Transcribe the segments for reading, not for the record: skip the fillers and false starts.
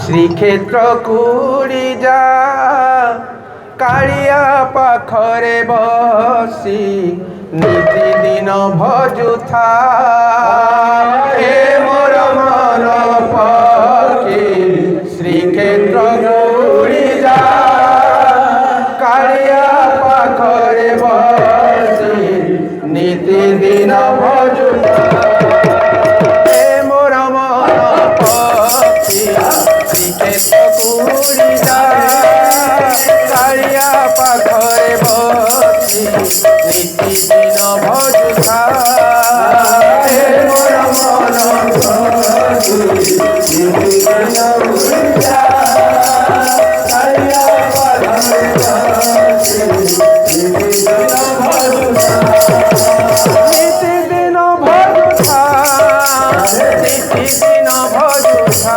শ্রীক্ষেত্র কুড়ি যা কাଳିয়া পাখরে বসি নিতিদিন ভজুথা হে মোর মন পক্ষী শ্রীক্ষেত্র কুড়ি যা কালিয়া পাখরে বসি নিতিদিন ভজুথা হে মোর মন পক্ষী শ্রীক্ষেত্র কুড়ি যা কালিয়া পাখরে বসি নিতিদিন ভজুথা হে মোর মন পক্ষী শ্রীক্ষেত্র কুড়ি যা কালিয়া পাখরে বসি নিতিদিন ভজুথা নিতিদিন ভজুথা নিতিদিন ভজুথা নিতিদিন ভজুথা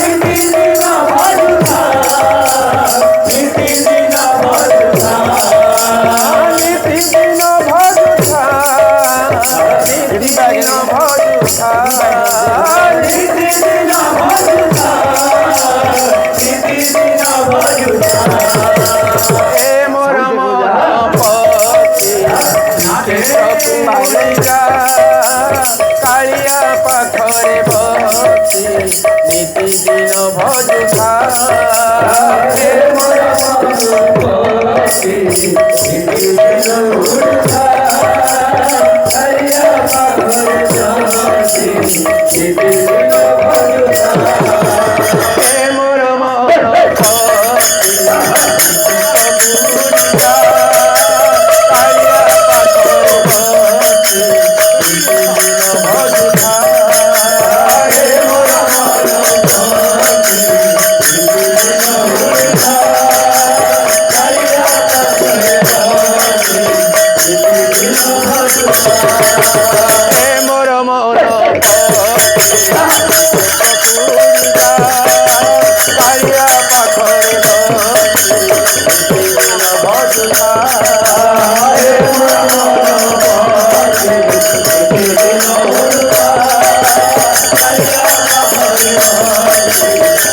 নিতিদিন ভজুথা নিতিদিন ভজুথা নিতিদিন ভজুথা নিতিদিন ভজুথা নিতিদিন ভজুথা হে মোর মন পক্ষী কালিয়া পাখরে বসি নিতিদিন ভজুথা হে মোর মন পক্ষী নিতিদিন ভজুথা কালিয়া পাখরে বসি নিতিদিন ভজুথা হে মোর মন পক্ষী হে মোর মন কালিয়া পাখরে বসি নিতিদিন ভজুথা হে মোর মন পক্ষী নিতিদিন ভজুথা কালিয়া পাখরে বসি